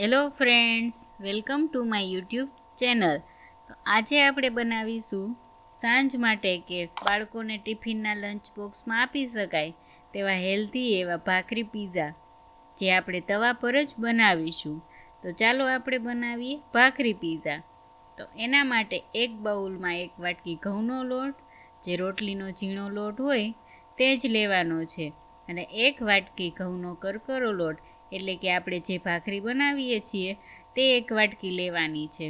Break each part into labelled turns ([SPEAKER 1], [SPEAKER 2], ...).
[SPEAKER 1] Hello friends, welcome to my YouTube channel. તો આજે આપણે બનાવીશું સાંજ માટે કે બાળકોને ટિફિનના લંચ બોક્સમાં આપી શકાય તેવા હેલ્ધી એવા ભાખરી પીઝા, જે આપણે તવા પર જ બનાવીશું. તો ચાલો આપણે બનાવીએ ભાખરી પીઝા. તો એના માટે એક બાઉલમાં એક વાટકી ઘઉંનો લોટ, જે રોટલીનો ઝીણો લોટ હોય તે જ લેવાનો છે, અને એક વાટકી ઘઉંનો કરકરો લોટ એટલે કે આપણે જે ભાખરી બનાવીએ છીએ તે એક વાટકી લેવાની છે.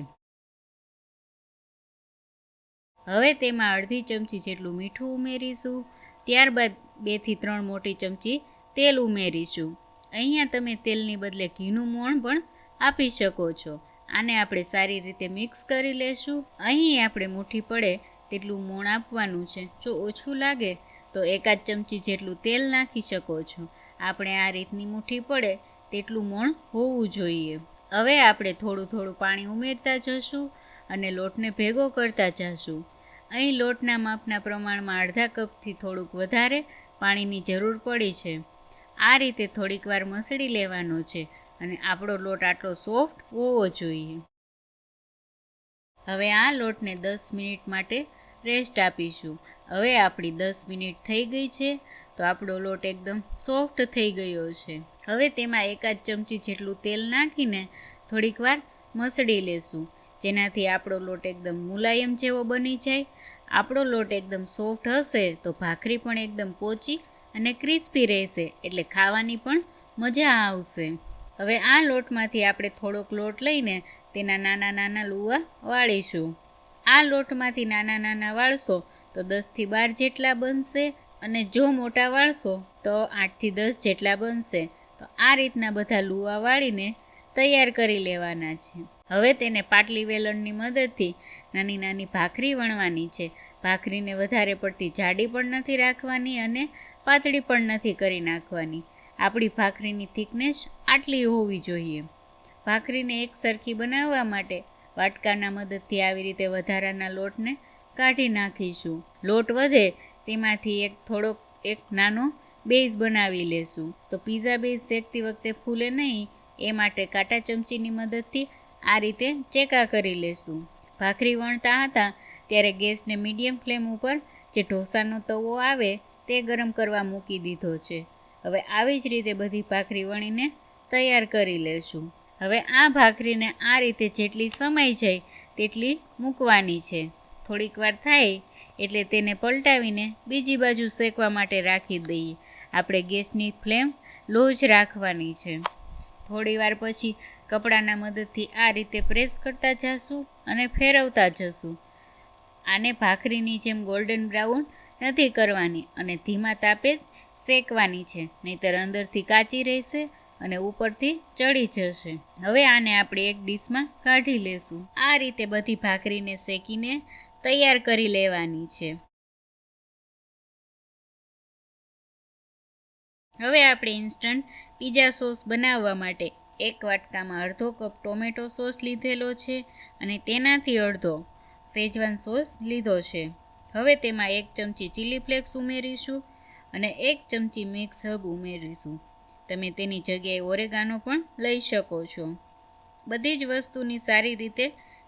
[SPEAKER 1] હવે તેમાં અડધી ચમચી જેટલું મીઠું ઉમેરીશું. ત્યારબાદ 2 થી 3 મોટી ચમચી તેલ ઉમેરીશું. અહીંયા તમે તેલની બદલે ઘીનું મોણ પણ આપી શકો છો. આને આપણે સારી રીતે મિક્સ કરી લેશું. અહીં આપણે મુઠ્ઠી પડે તેટલું મોણ આપવાનું છે. જો ઓછું લાગે તો 1 ચમચી જેટલું તેલ નાખી શકો છો. આપણે આ રીતની મુઠ્ઠી પડે તેટલું મોણ હોવું જોઈએ. હવે આપણે થોડું થોડું પાણી ઉમેરતા જશું અને લોટને ભેગો કરતા જશું. અહીં લોટના માપના પ્રમાણમાં અડધા કપથી થોડુંક વધારે પાણીની જરૂર પડી છે. આ રીતે થોડીક વાર મસળી લેવાનો છે અને આપણો લોટ આટલો સોફ્ટ હોવો જોઈએ. હવે આ લોટને 10 મિનિટ માટે રેસ્ટ આપીશું. હવે આપણી 10 મિનિટ થઈ ગઈ છે, તો આપણો લોટ એકદમ સોફ્ટ થઈ ગયો છે. હવે તેમાં 1 ચમચી જેટલું તેલ નાખીને થોડીક વાર મસળી લેશું, જેનાથી આપણો લોટ એકદમ મુલાયમ જેવો બની જાય. આપણો લોટ એકદમ સોફ્ટ હશે તો ભાખરી પણ એકદમ પોચી અને ક્રિસ્પી રહેશે, એટલે ખાવાની પણ મજા આવશે. હવે આ લોટમાંથી આપણે થોડોક લોટ લઈને તેના નાના નાના લુવા વાળીશું. આ લોટમાંથી નાના નાના વાળશો તો 10 થી 12 જેટલા બનશે, અને જો મોટા વાળશો તો 8 થી 10 જેટલા બનશે. તો આ રીતના બધા લુવા વાળીને તૈયાર કરી લેવાના છે. હવે તેને પાટલી વેલણની મદદથી નાની નાની ભાખરી વણવાની છે. ભાખરીને વધારે પડતી જાડી પણ નથી રાખવાની અને પાતળી પણ નથી કરી નાખવાની. આપણી ભાખરીની થિકનેસ આટલી હોવી જોઈએ. ભાખરીને એક સરખી બનાવવા માટે વાટકાના મદદથી આવી રીતે વધારાના લોટને કાઢી નાખીશું. લોટ વધે તેમાંથી એક નાનો બેઝ બનાવી લેશું. તો પીઝા બેઝ શેકતી વખતે ફૂલે નહીં એ માટે કાંટા ચમચીની મદદથી આ રીતે ચેકા કરી લેશું. ભાખરી વણતા હતા ત્યારે ગેસને મીડિયમ ફ્લેમ ઉપર જે ઢોસાનો તવો આવે તે ગરમ કરવા મૂકી દીધો છે. હવે આવી જ રીતે બધી ભાખરી વણીને તૈયાર કરી લેશું. હવે આ ભાખરીને આ રીતે જેટલી સમાઈ જાય તેટલી મૂકવાની છે. થોડીક વાર થાય એટલે તેને પલટાવીને બીજી બાજુ શેકવા માટે રાખી દઈએ. આપણે ગેસની ફ્લેમ લો જ રાખવાની છે. થોડી વાર પછી કપડાના મદદથી આ રીતે પ્રેસ કરતા જશું અને ફેરવતા જશું. આને ભાખરીની જેમ ગોલ્ડન બ્રાઉન નથી કરવાની અને ધીમા તાપે જ શેકવાની છે, નહીંતર અંદરથી કાચી રહેશે અને ઉપરથી ચડી જશે. હવે આને આપણે એક ડીશમાં કાઢી લેશું. આ રીતે બધી ભાખરીને શેકીને તૈયાર કરી લેવાની છે. હવે આપણે ઇન્સ્ટન્ટ પીઝા સોસ બનાવવા માટે એક વાટકામાં અડધો કપ ટોમેટો સોસ લીધેલો છે અને તેનાથી અડધો શેઝવાન સોસ લીધો છે. હવે તેમાં 1 ચમચી ચીલી ફ્લેક્સ ઉમેરીશું અને 1 ચમચી મિક્સ હર્બ ઉમેરીશું. તમે તેની જગ્યાએ ઓરેગાનો પણ લઈ શકો છો. બધી જ વસ્તુની સારી રીતે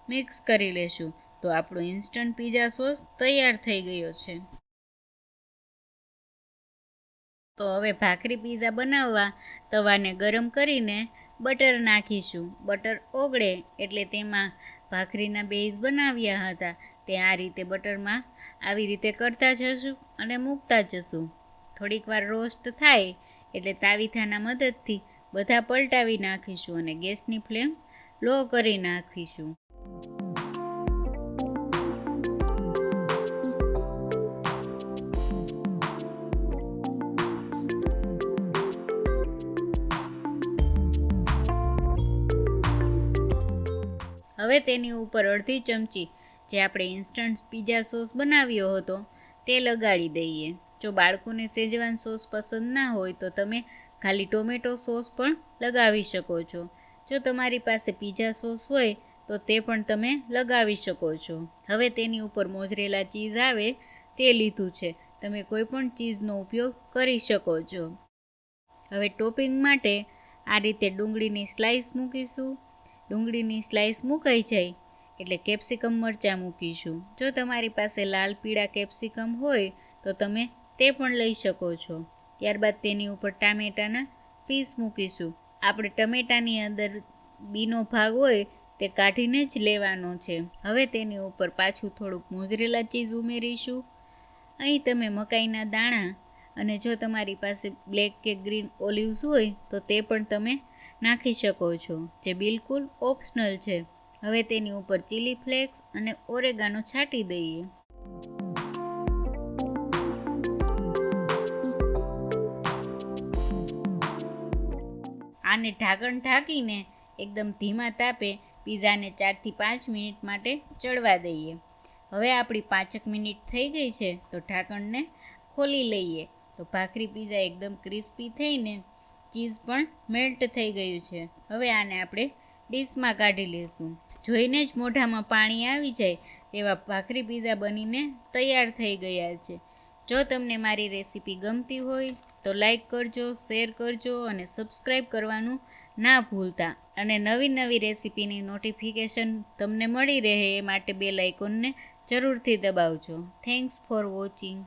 [SPEAKER 1] મિક્સ કરી લેશું. તો આપણો ઇન્સ્ટન્ટ પીઝા સોસ તૈયાર થઈ ગયો છે. તો હવે ભાખરી પીઝા બનાવવા તવાને ગરમ કરીને બટર નાખીશું. બટર ઓગળે એટલે તેમાં ભાખરીના બેઝ બનાવ્યા હતા તે આ રીતે બટરમાં આવી રીતે કરતા જશું અને મૂકતા જશું. થોડીક વાર રોસ્ટ થાય એટલે તાવીથાના મદદથી બધા પલટાવી નાખીશું અને ગેસની ફ્લેમ લો કરી નાખીશું. હવે તેની ઉપર અડધી ચમચી જે આપણે ઇન્સ્ટન્ટ પીઝા સોસ બનાવ્યો હતો તે લગાડી દઈએ. જો બાળકોને શેઝવાન સોસ પસંદ ના હોય તો તમે ખાલી ટોમેટો સોસ પણ લગાવી શકો છો. જો તમારી પાસે પીઝા સોસ હોય તો તે પણ તમે લગાવી શકો છો. હવે તેની ઉપર મોઝરેલા ચીઝ આવે તે લીધું છે. તમે કોઈ પણ ચીઝનો ઉપયોગ કરી શકો છો. હવે ટોપિંગ માટે આ રીતે ડુંગળીની સ્લાઈસ મૂકીશું. ડુંગળીની સ્લાઈસ મુકાઈ જાય એટલે કેપ્સિકમ મરચાં મૂકીશું. જો તમારી પાસે લાલ પીળા કેપ્સિકમ હોય તો તમે તે પણ લઈ શકો છો. ત્યારબાદ તેની ઉપર ટામેટાના પીસ મૂકીશું. આપણે ટમેટાની અંદર બીનો ભાગ હોય તે કાઢીને જ લેવાનો છે. હવે તેની ઉપર પાછું થોડુંક મોઝરેલા ચીઝ ઉમેરીશું. અહીં તમે મકાઈના દાણા અને જો તમારી પાસે બ્લેક કે ગ્રીન ઓલિવ્સ હોય તો તે પણ તમે નાખી શકો છો, જે બિલકુલ ઓપ્શનલ છે. હવે તેની ઉપર ચીલી ફ્લેક્સ અને ઓરેગાનો છાંટી દઈએ. આને ઢાંકણ ઢાંકીને એકદમ ધીમા તાપે પીઝાને 4થી 5 મિનિટ માટે ચડવા દઈએ. હવે આપણી 5 મિનિટ થઈ ગઈ છે તો ઢાંકણને ખોલી લઈએ. તો ભાખરી પીઝા એકદમ ક્રિસ્પી થઈને ચીઝ પણ મેલ્ટ થઈ ગયું છે. હવે આને આપણે ડીશમાં કાઢી લઈશું. જોઈને જ મોઢામાં પાણી આવી જાય તેવા ભાખરી પીઝા બનીને તૈયાર થઈ ગયા છે. જો તમને મારી રેસીપી ગમતી હોય તો લાઈક કરજો, શેર કરજો અને સબસ્ક્રાઈબ કરવાનું ના ભૂલતા. અને નવી રેસીપીની નોટિફિકેશન તમને મળી રહે એ માટે બેલ આઇકોનને જરૂરથી દબાવજો. Thanks for watching.